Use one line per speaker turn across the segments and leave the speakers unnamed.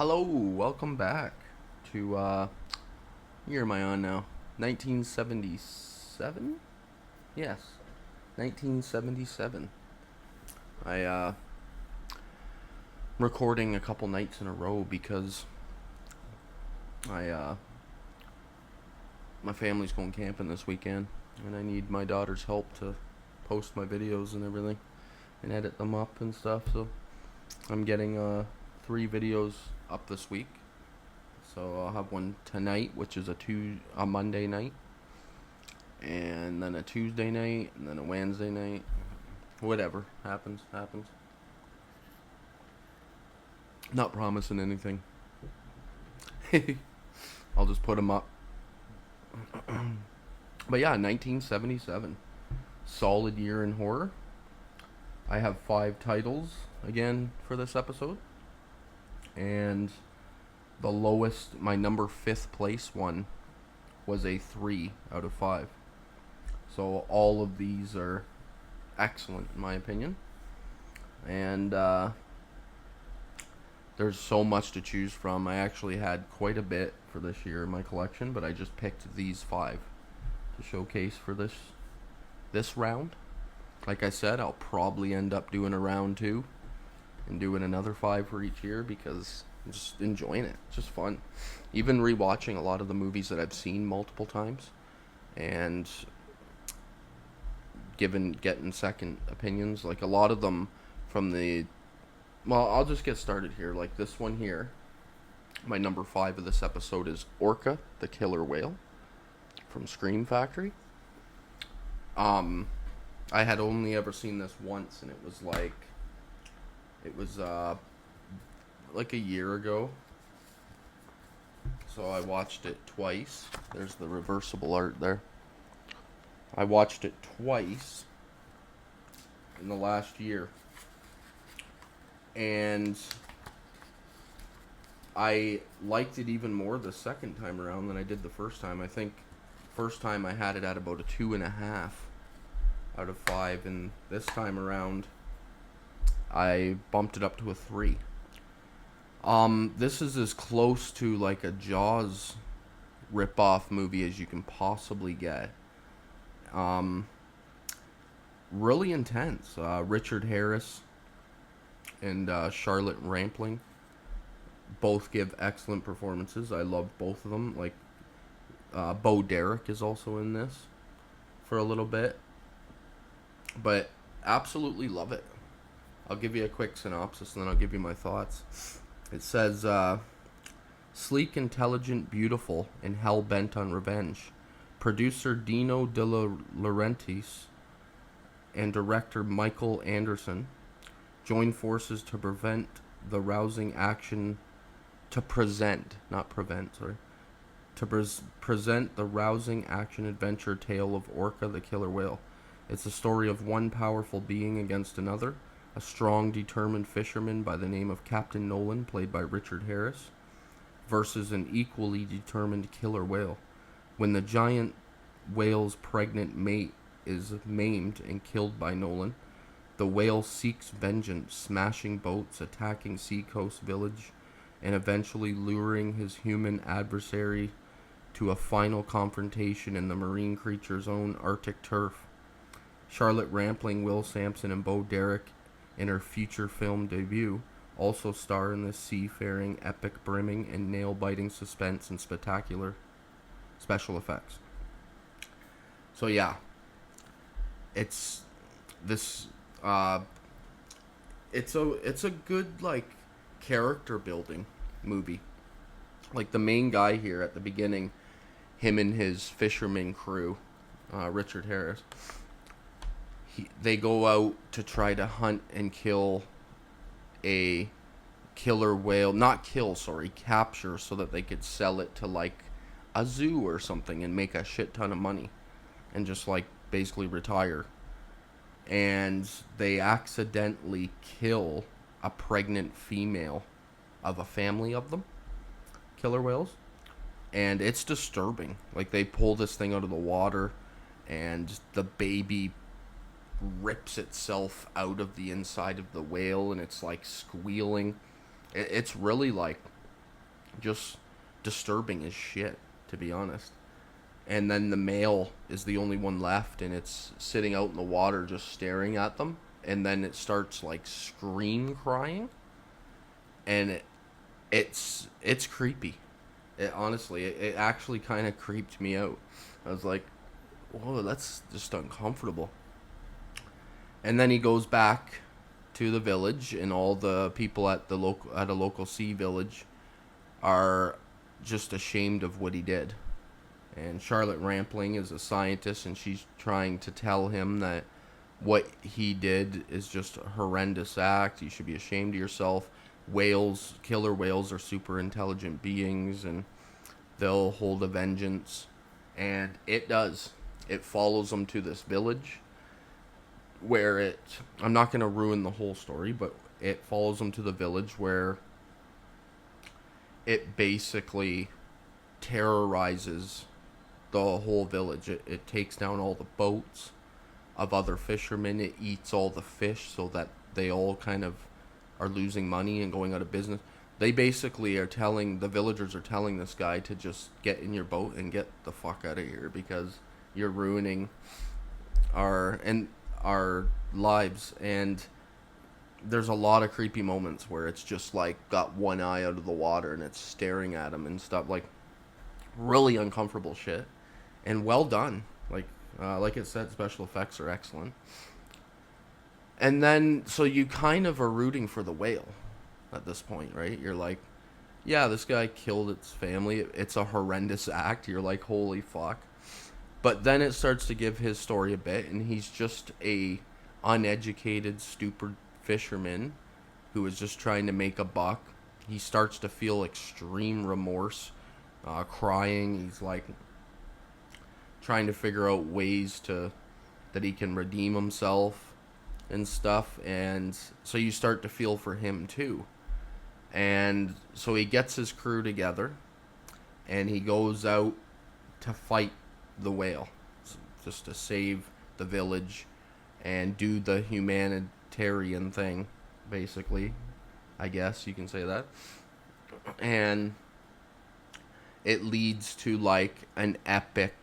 Hello, welcome back to year am I on now? 1977? Yes, 1977. I'm recording a couple nights in a row because I my family's going camping this weekend and I need my daughter's help to post my videos and everything and edit them up and stuff. So I'm getting 3 videos up this week. So I'll have one tonight, which is a Monday night, and then a Tuesday night, and then a Wednesday night. Whatever happens, happens. Not promising anything. I'll just put them up. But yeah, 1977, solid year in horror. I have 5 titles again for this episode, and the lowest, my number fifth place one, was a 3 out of 5. So all of these are excellent in my opinion, and there's so much to choose from. I actually had quite a bit for this year in my collection, but I just picked these 5 to showcase for this round. Like I said, I'll probably end up doing a round 2 and doing another 5 for each year because I'm just enjoying it. It's just fun. Even rewatching a lot of the movies that I've seen multiple times and getting second opinions. Like a lot of them from the. Well, I'll just get started here. Like this one here, my number 5 of this episode is Orca, the Killer Whale, from Scream Factory. I had only ever seen this once, and it was like a year ago. So I watched it twice. There's the reversible art there. I watched it twice in the last year. And I liked it even more the second time around than I did the first time. I think first time I had it at about a 2.5 out of 5, and this time around I bumped it up to a 3. This is as close to like a Jaws rip-off movie as you can possibly get. Really intense. Richard Harris and Charlotte Rampling both give excellent performances. I love both of them. Like Bo Derek is also in this for a little bit, but absolutely love it. I'll give you a quick synopsis and then I'll give you my thoughts. It says, sleek, intelligent, beautiful, and hell-bent on revenge, producer Dino De Laurentiis and director Michael Anderson join forces to prevent the rousing action to present, not prevent, sorry, to present the rousing action adventure tale of Orca the Killer Whale. It's the story of one powerful being against another, a strong, determined fisherman by the name of Captain Nolan, played by Richard Harris, versus an equally determined killer whale. When the giant whale's pregnant mate is maimed and killed by Nolan, the whale seeks vengeance, smashing boats, attacking seacoast village, and eventually luring his human adversary to a final confrontation in the marine creature's own Arctic turf. Charlotte Rampling, Will Sampson, and Bo Derek, in her feature film debut, also star in this seafaring epic brimming and nail-biting suspense and spectacular special effects. So yeah, it's this. It's a good like character building movie. Like the main guy here at the beginning, him and his fisherman crew, Richard Harris. They go out to try to hunt and kill a killer whale. Not kill, sorry, capture, so that they could sell it to like a zoo or something and make a shit ton of money and just like basically retire. And they accidentally kill a pregnant female of a family of them, killer whales. And it's disturbing. Like they pull this thing out of the water and the baby rips itself out of the inside of the whale and it's like squealing. It's really like Just disturbing as shit, to be honest. And then the male is the only one left, and it's sitting out in the water just staring at them. And then it starts like scream crying, and it's creepy. It honestly, it actually kind of creeped me out. I was like, whoa, that's just uncomfortable. And then he goes back to the village, and all the people at a local sea village are just ashamed of what he did. And Charlotte Rampling is a scientist, and she's trying to tell him that what he did is just a horrendous act. You should be ashamed of yourself. Whales, killer whales, are super intelligent beings, and they'll hold a vengeance. And it does. It follows them to this village where I'm not going to ruin the whole story, but it follows them to the village where it basically terrorizes the whole village. It takes down all the boats of other fishermen. It eats all the fish so that they all kind of are losing money and going out of business. They basically the villagers are telling this guy to just get in your boat and get the fuck out of here, because you're ruining our lives. And there's a lot of creepy moments where it's just like got one eye out of the water and it's staring at him and stuff, like really uncomfortable shit. And well done. Like it said, special effects are excellent. And then, so you kind of are rooting for the whale at this point, right? You're like, yeah, this guy killed its family. It's a horrendous act. You're like, holy fuck. But then it starts to give his story a bit, and he's just a uneducated, stupid fisherman who is just trying to make a buck. He starts to feel extreme remorse, crying. He's like trying to figure out ways that he can redeem himself and stuff. And so you start to feel for him too. And so he gets his crew together, and he goes out to fight the whale, just to save the village and do the humanitarian thing, basically. I guess you can say that. And it leads to like an epic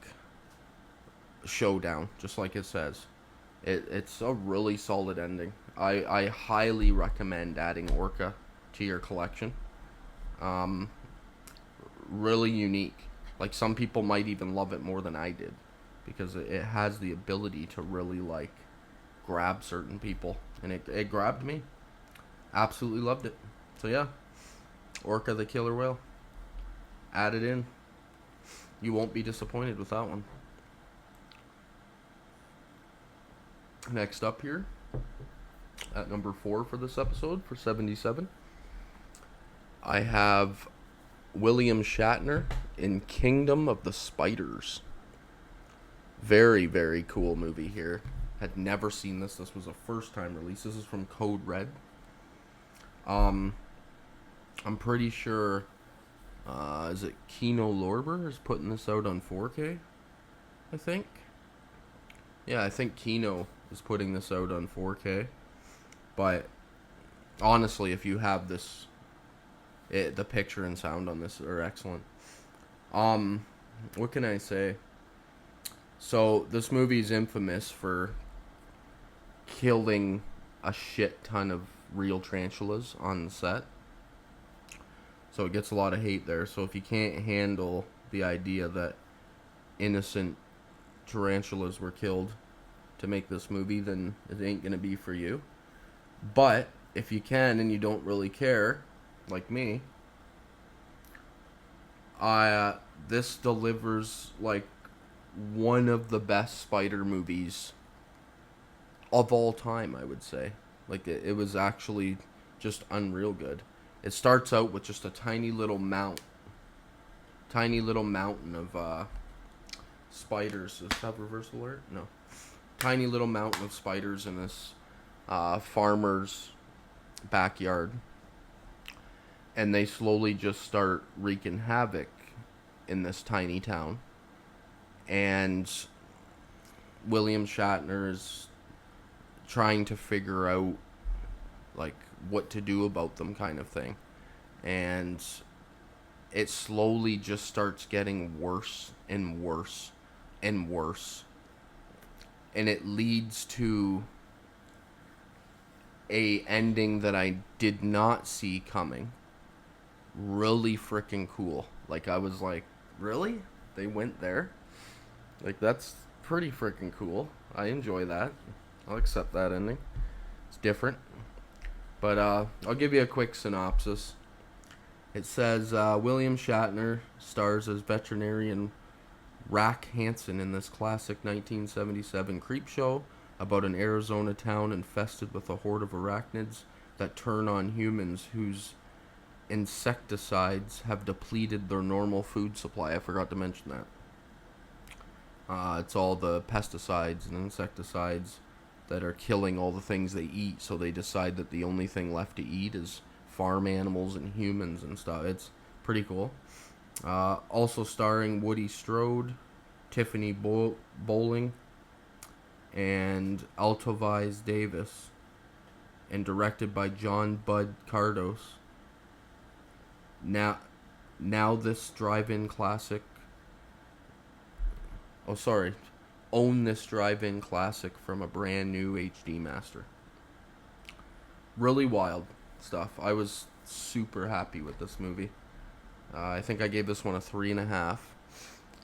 showdown, just like it says. It's a really solid ending. I highly recommend adding Orca to your collection. Really unique. Like, some people might even love it more than I did, because it has the ability to really like grab certain people, and it grabbed me. Absolutely loved it. So yeah, Orca the Killer Whale. Add it in. You won't be disappointed with that one. Next up here, at number 4 for this episode, for 77, I have William Shatner in Kingdom of the Spiders. Very, very cool movie here. Had never seen this. This was a first time release. This is from Code Red. I'm pretty sure, is it Kino Lorber is putting this out on 4K? I think. Yeah, I think Kino is putting this out on 4K. But honestly, if you have this, the picture and sound on this are excellent. What can I say? So this movie is infamous for killing a shit ton of real tarantulas on the set. So it gets a lot of hate there. So if you can't handle the idea that innocent tarantulas were killed to make this movie, then it ain't gonna be for you. But if you can and you don't really care, like me, this delivers like one of the best spider movies of all time, I would say. Like, it was actually just unreal good. It starts out with just a tiny little mountain of spiders. Does this have reverse alert? No. Tiny little mountain of spiders in this farmer's backyard. And they slowly just start wreaking havoc in this tiny town. And William Shatner is trying to figure out like what to do about them, kind of thing. And it slowly just starts getting worse and worse and worse. And it leads to a ending that I did not see coming. Really freaking cool. Like, I was like, really? They went there? Like, that's pretty freaking cool. I enjoy that. I'll accept that ending. It's different. But I'll give you a quick synopsis. It says William Shatner stars as veterinarian Rack Hansen in this classic 1977 creep show about an Arizona town infested with a horde of arachnids that turn on humans whose insecticides have depleted their normal food supply. I forgot to mention that. It's all the pesticides and insecticides that are killing all the things they eat, so they decide that the only thing left to eat is farm animals and humans and stuff. It's pretty cool. Also starring Woody Strode, Tiffany Bowling, and Altovise Davis, and directed by John Bud Cardos. Now this drive-in classic. Oh, sorry. Own this drive-in classic from a brand new HD master. Really wild stuff. I was super happy with this movie. I think I gave this one a 3.5.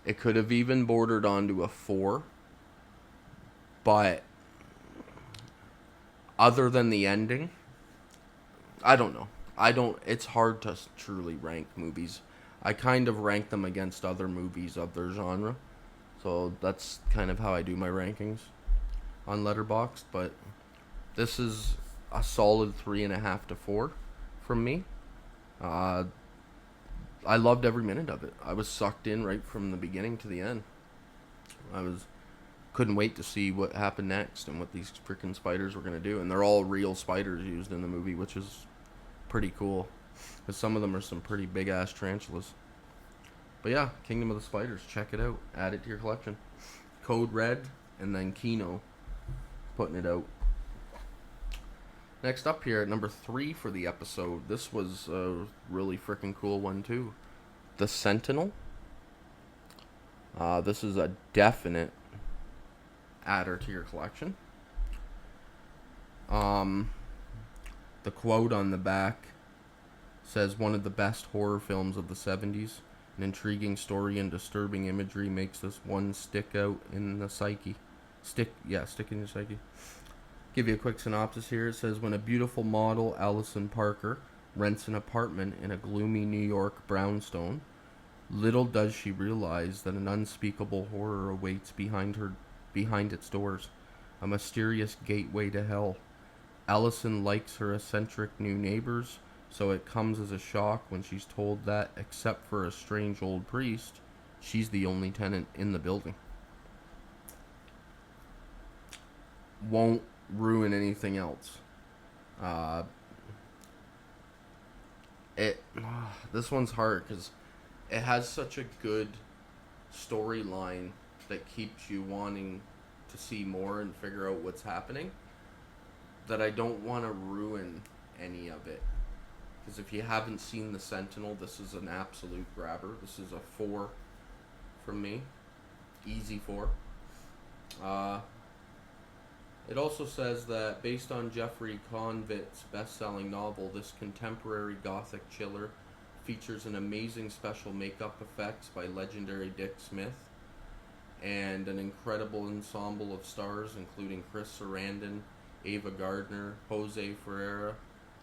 It could have even bordered onto a 4. But other than the ending, I don't know. It's hard to truly rank movies. I kind of rank them against other movies of their genre. So that's kind of how I do my rankings on Letterboxd. But this is a solid 3.5 to 4 from me. I loved every minute of it. I was sucked in right from the beginning to the end. Couldn't wait to see what happened next and what these freaking spiders were gonna do. And they're all real spiders used in the movie, which is pretty cool. Because some of them are some pretty big ass tarantulas. But yeah, Kingdom of the Spiders. Check it out. Add it to your collection. Code Red and then Kino putting it out. Next up here at number 3 for the episode. This was a really freaking cool one too. The Sentinel. This is a definite adder to your collection. The quote on the back says, one of the best horror films of the 70s. An intriguing story and disturbing imagery makes this one stick out in the psyche. Stick in your psyche. Give you a quick synopsis here. It says, when a beautiful model, Allison Parker, rents an apartment in a gloomy New York brownstone, little does she realize that an unspeakable horror awaits behind its doors. A mysterious gateway to hell. Allison likes her eccentric new neighbors, so it comes as a shock when she's told that, except for a strange old priest, she's the only tenant in the building. Won't ruin anything else. This one's hard because it has such a good storyline that keeps you wanting to see more and figure out what's happening, that I don't want to ruin any of it. Because if you haven't seen The Sentinel, this is an absolute grabber. This is a 4 from me. Easy 4. It also says that based on Jeffrey Convit's best-selling novel, this contemporary gothic chiller features an amazing special makeup effects by legendary Dick Smith and an incredible ensemble of stars including Chris Sarandon, Ava Gardner, Jose Ferreira,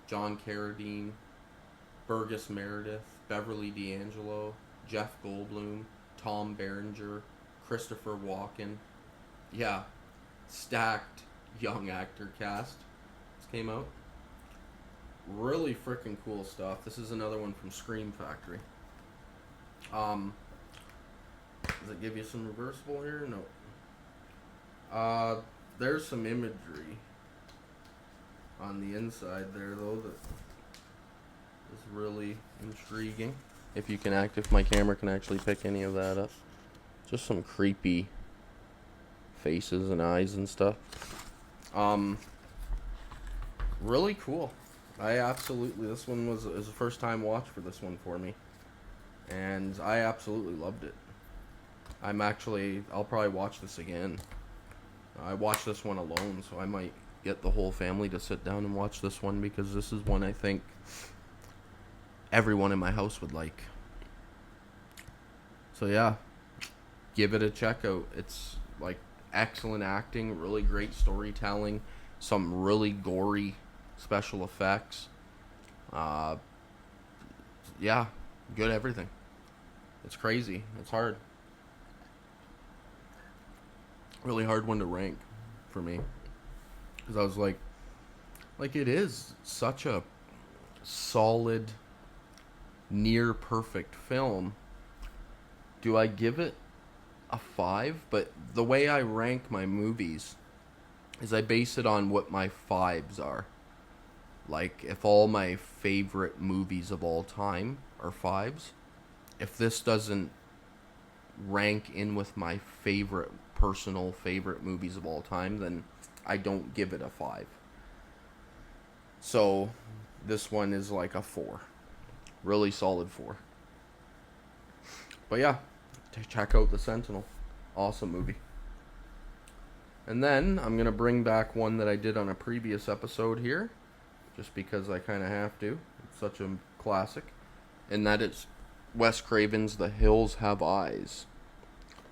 John Carradine, Burgess Meredith, Beverly D'Angelo, Jeff Goldblum, Tom Berenger, Christopher Walken. Yeah, stacked young actor cast. This came out. Really freaking cool stuff. This is another one from Scream Factory. Does it give you some reversible here? No. There's some imagery on the inside there though that is really intriguing. If my camera can actually pick any of that up. Just some creepy faces and eyes and stuff. Really cool. This one was a first time watch for this one for me. and I absolutely loved it. I'll probably watch this again. I watched this one alone, so I might get the whole family to sit down and watch this one, because this is one I think everyone in my house would like. So yeah, give it a check out. It's like excellent acting, really great storytelling, some really gory special effects. Uh, yeah, good everything. It's crazy. It's hard. Really hard one to rank for me, because I was like it is such a solid, near perfect film. Do I give it a 5? But the way I rank my movies is I base it on what my fives are. Like, if all my favorite movies of all time are fives, if this doesn't rank in with my personal favorite movies of all time, then I don't give it a 5. So, this one is like a 4. Really solid 4. But yeah, check out The Sentinel. Awesome movie. And then I'm going to bring back one that I did on a previous episode here, just because I kind of have to. It's such a classic. And that is Wes Craven's The Hills Have Eyes.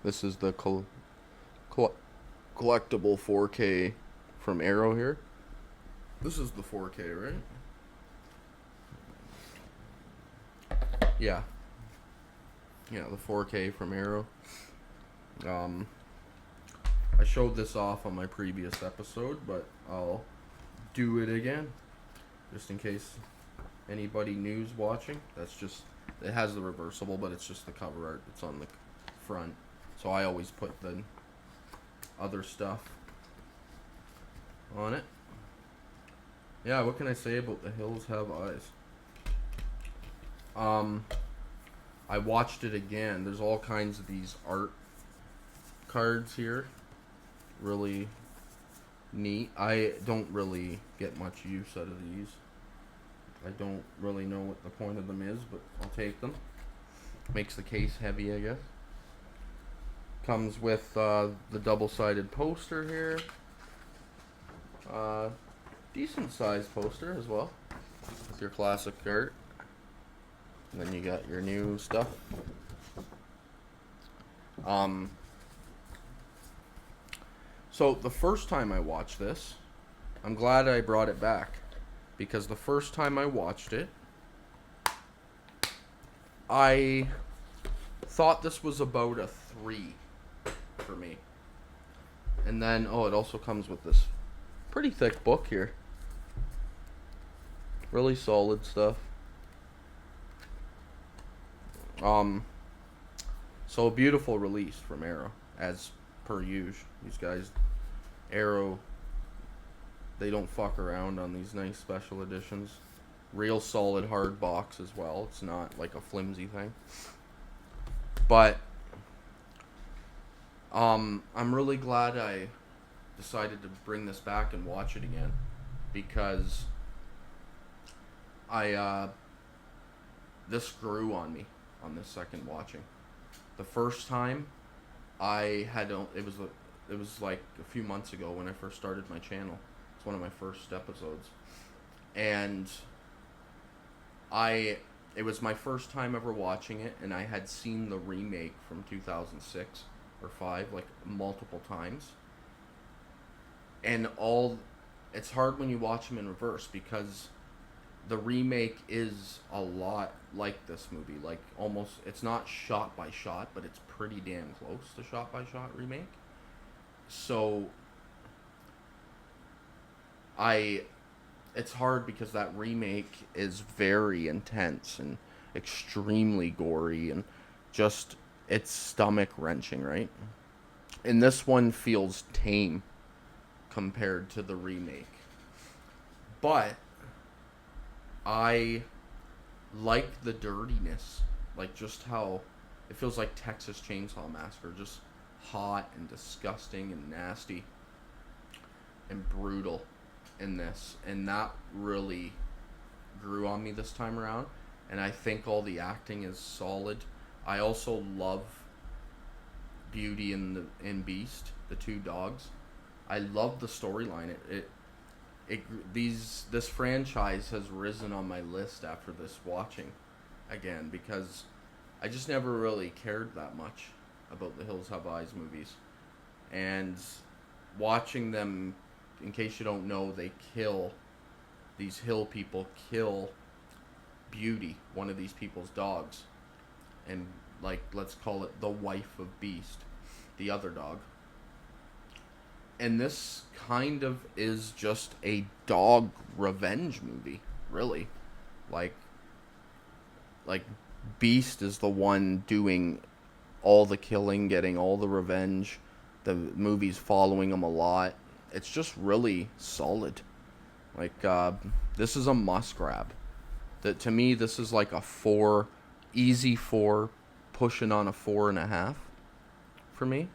This is the collectible 4K from Arrow here. This is the 4K, right? Yeah. Yeah, the 4K from Arrow. I showed this off on my previous episode, but I'll do it again, just in case anybody new's watching. It has the reversible, but it's just the cover art. It's on the front, so I always put the other stuff on it. Yeah, what can I say about The Hills Have Eyes? I watched it again. There's all kinds of these art cards here. Really neat. I don't really get much use out of these. I don't really know what the point of them is, but I'll take them. Makes the case heavy, I guess. Comes with the double-sided poster here. Decent sized poster as well, with your classic art. And then you got your new stuff. So the first time I watched this, I'm glad I brought it back, because the first time I watched it, I thought this was about a 3 for me. And then, it also comes with this pretty thick book here. Really solid stuff. So a beautiful release from Arrow, as per usual. These guys, Arrow, they don't fuck around on these nice special editions. Real solid hard box as well. It's not like a flimsy thing. But I'm really glad I decided to bring this back and watch it again, because this grew on me on this second watching. The first time it was like a few months ago when I first started my channel. It's one of my first episodes. And it was my first time ever watching it, and I had seen the remake from 2006 or 5 like multiple times. And it's hard when you watch them in reverse, because the remake is a lot like this movie. Like, almost, it's not shot by shot, but it's pretty damn close to shot by shot remake. So it's hard, because that remake is very intense and extremely gory, and just, it's stomach wrenching, right? And this one feels tame compared to the remake. But I like the dirtiness, like just how it feels like Texas Chainsaw Massacre, just hot and disgusting and nasty and brutal in this, and that really grew on me this time around. and I think all the acting is solid. I also love Beauty and Beast, the two dogs. I love the storyline. This franchise has risen on my list after this watching again because I just never really cared that much about the Hills Have Eyes movies. And watching them, in case you don't know, these hill people kill Beauty, one of these people's dogs, and like let's call it the wife of Beast, the other dog. And this kind of is just a dog revenge movie, really. Like like Beast is the one doing all the killing, getting all the revenge. The movie's following him a lot. It's just really solid. Like this is a must grab. That to me, this is like a four, easy four, pushing on a 4.5 for me.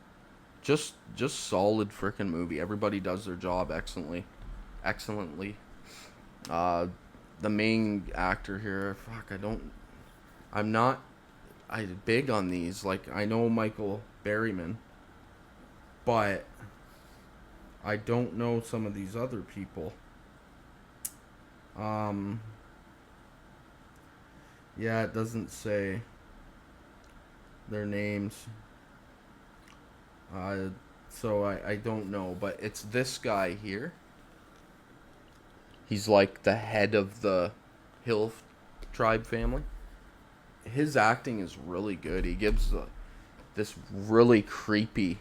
Just solid freaking movie. Everybody does their job excellently. Uh, the main actor here, fuck, I'm not, I big on these. Like I know Michael Berryman, but I don't know some of these other people. Um, yeah, it doesn't say their names. Uh, so I don't know, but it's this guy here. He's like the head of the Hill tribe family. His acting is really good. He gives this really creepy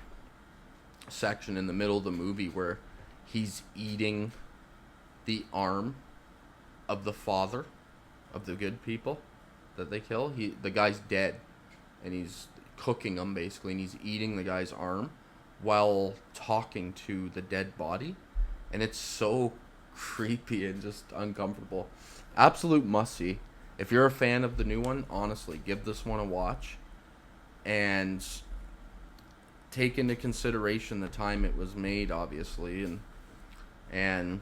section in the middle of the movie where he's eating the arm of the father of the good people that they kill. The guy's dead, and he's cooking him basically, and he's eating the guy's arm while talking to the dead body, and it's so creepy and just uncomfortable. Absolute must see. If you're a fan of the new one, honestly, give this one a watch, and take into consideration the time it was made, obviously, and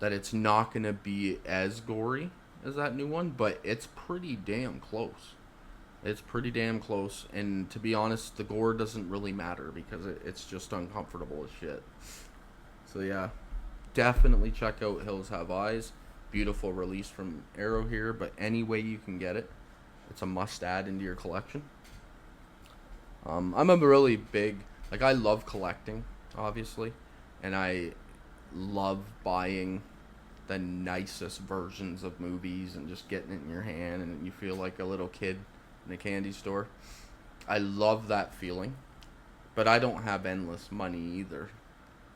that it's not going to be as gory as that new one, but it's pretty damn close. It's pretty damn close, and to be honest, the gore doesn't really matter because it's just uncomfortable as shit. So yeah, definitely check out Hills Have Eyes. Beautiful release from Arrow here, but any way you can get it, it's a must add into your collection. I'm a really big, like I love collecting, obviously, and I love buying the nicest versions of movies and just getting it in your hand and you feel like a little kid in a candy store. I love that feeling, but I don't have endless money either,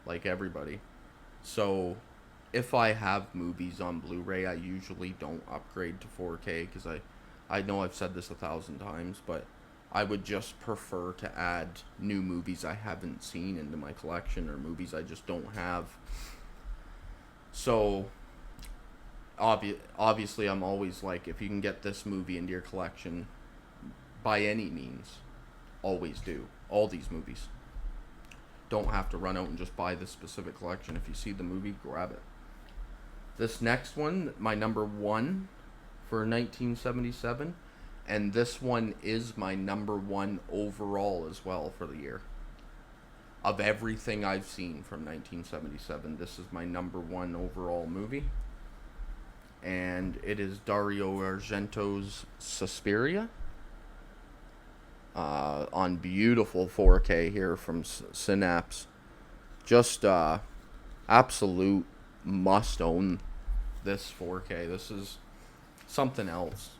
like everybody. So if I have movies on Blu-ray, I usually don't upgrade to 4K because I know I've said this 1,000 times, but I would just prefer to add new movies I haven't seen into my collection or movies I just don't have. So obviously I'm always like, if you can get this movie into your collection by any means, always do. All these movies. Don't have to run out and just buy this specific collection. If you see the movie, grab it. This next one, my number one for 1977, and this one is my number one overall as well for the year. Of everything I've seen from 1977, this is my number one overall movie. And it is Dario Argento's Suspiria. On beautiful 4K here from Synapse. Just absolute must own this 4K. This is something else.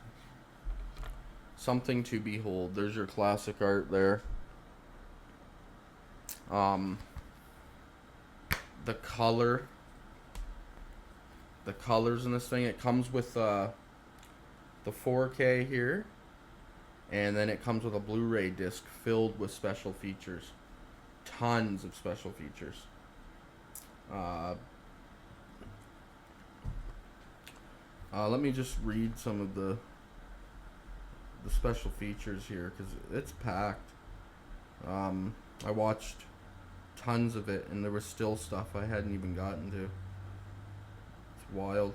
Something to behold. There's your classic art there. The colors in this thing, it comes with the 4K here, and then it comes with a Blu-ray disc filled with special features. Tons of special features. Let me just read some of the special features here because it's packed. I watched tons of it, and there was still stuff I hadn't even gotten to. It's wild.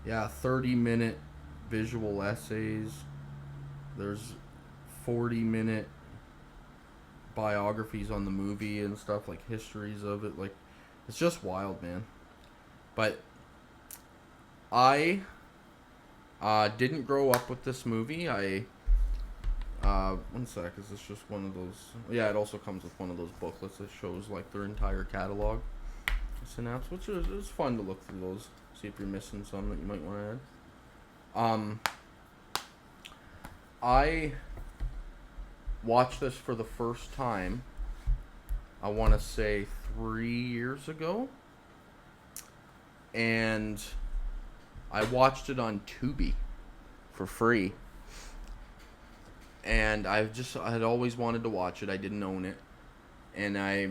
Yeah, 30-minute visual essays. There's 40-minute biographies on the movie and stuff, like histories of it. Like, it's just wild, man. But I didn't grow up with this movie. One sec, is this just one of those? Yeah, it also comes with one of those booklets that shows like their entire catalog, Synapse, which is fun to look through those, see if you're missing some that you might want to add. I watched this for the first time. I want to say 3 years ago, and I watched it on Tubi for free. And I had always wanted to watch it. I didn't own it, and I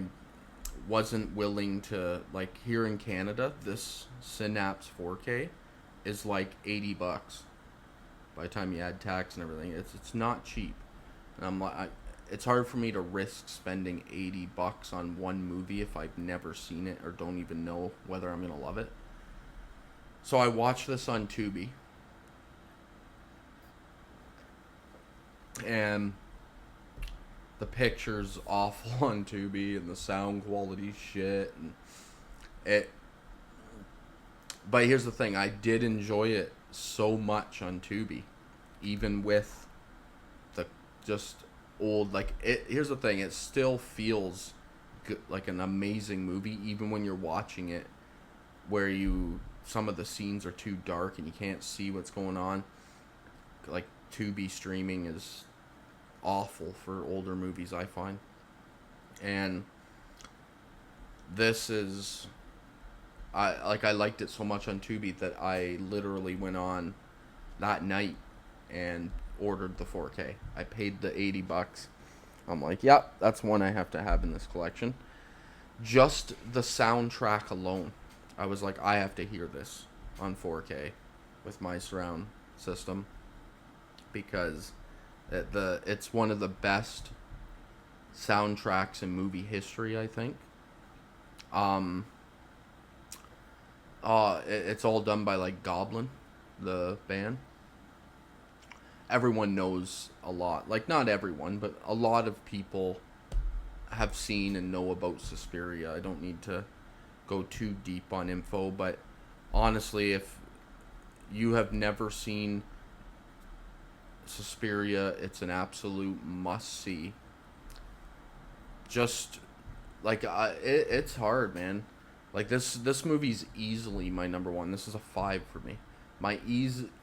wasn't willing to, like, here in Canada, this Synapse 4K is like $80 by the time you add tax and everything. It's not cheap, and it's hard for me to risk spending $80 on one movie if I've never seen it or don't even know whether I'm gonna love it. So I watched this on Tubi, and the picture's awful on Tubi, and the sound quality shit, and it. But here's the thing: I did enjoy it so much on Tubi, even with the just old. Like it. Here's the thing: it still feels good, like an amazing movie, even when you're watching it, where some of the scenes are too dark and you can't see what's going on. Like Tubi streaming is awful for older movies, I find. And this is I liked it so much on Tubi that I literally went on that night and ordered the 4K. I paid the $80. I'm like, "Yep, yeah, that's one I have to have in this collection." Just the soundtrack alone. I was like, I have to hear this on 4K with my surround system, because it's one of the best soundtracks in movie history, I think. Um, it's all done by like Goblin, the band. Everyone knows a lot. Like, not everyone, but a lot of people have seen and know about Suspiria. I don't need to go too deep on info, but honestly, if you have never seen Suspiria, it's an absolute must see. Just like it's hard, man. Like this movie's easily my number one. This is a 5 for me.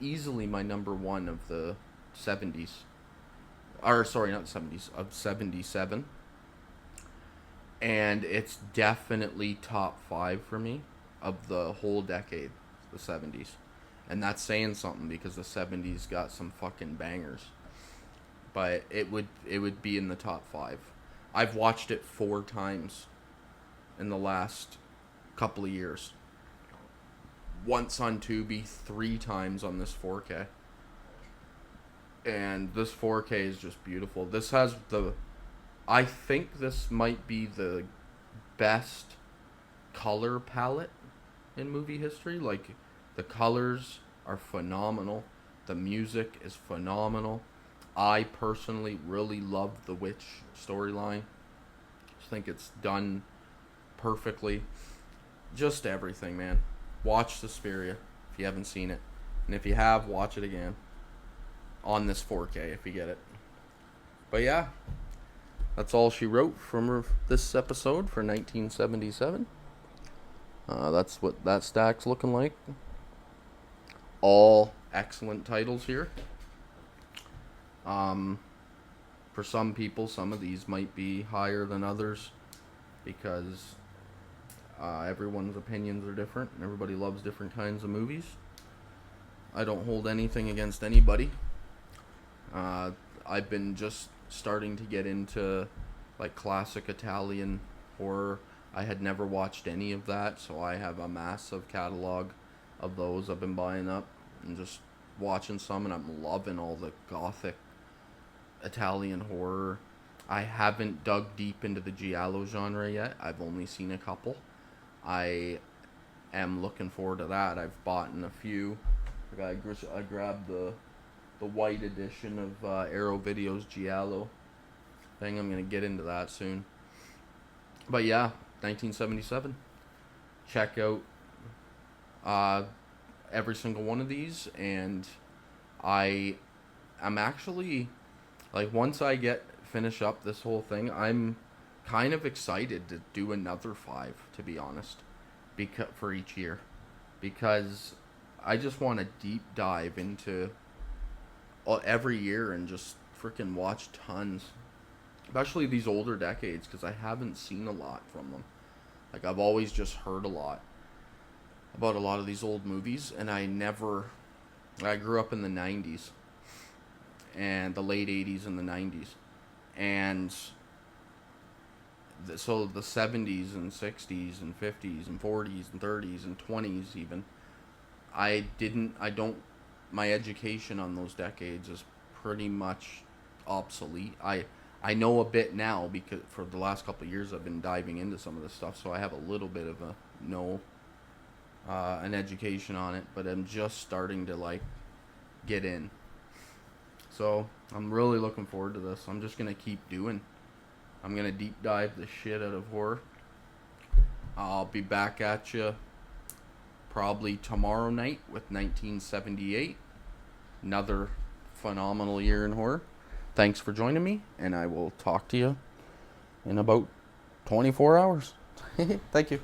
Easily my number one of the 70s. Or sorry, not 70s, of 77. And it's definitely top 5 for me of the whole decade, the 70s. And that's saying something, because the 70s got some fucking bangers. But it would be in the top 5. I've watched it 4 times in the last couple of years. Once on Tubi, 3 times on this 4K. And this 4K is just beautiful. This has I think this might be the best color palette in movie history. Like, the colors are phenomenal. The music is phenomenal. I personally really love the witch storyline. I think it's done perfectly. Just everything, man. Watch Suspiria if you haven't seen it. And if you have, watch it again. On this 4K if you get it. But yeah, that's all she wrote from this episode for 1977. That's what that stack's looking like. All excellent titles here. For some people, some of these might be higher than others, because everyone's opinions are different, and everybody loves different kinds of movies. I don't hold anything against anybody. I've been just starting to get into like classic Italian horror. I had never watched any of that, so I have a massive catalog of those I've been buying up and just watching some, and I'm loving all the gothic Italian horror. I haven't dug deep into the giallo genre yet. I've only seen a couple. I am looking forward to that. I've bought in a few Like I grabbed the white edition of Arrow Videos Giallo thing. I'm gonna get into that soon. But yeah, 1977. Check out uh, every single one of these, and I'm actually like once I get finish up this whole thing, I'm kind of excited to do another 5, to be honest, because for each year, because I just want to deep dive into every year and just freaking watch tons, especially these older decades, because I haven't seen a lot from them. Like I've always just heard a lot about a lot of these old movies, and I grew up in the 90s and the late 80s and the 90s, and so the 70s and 60s and 50s and 40s and 30s and 20s even, I don't, my education on those decades is pretty much obsolete. I know a bit now because for the last couple of years I've been diving into some of this stuff, so I have a little bit of an education on it, but I'm just starting to like get in. So I'm really looking forward to this. I'm just gonna keep doing. I'm gonna deep dive the shit out of horror. I'll be back at you probably tomorrow night with 1978. Another phenomenal year in horror. Thanks for joining me, and I will talk to you in about 24 hours. Thank you.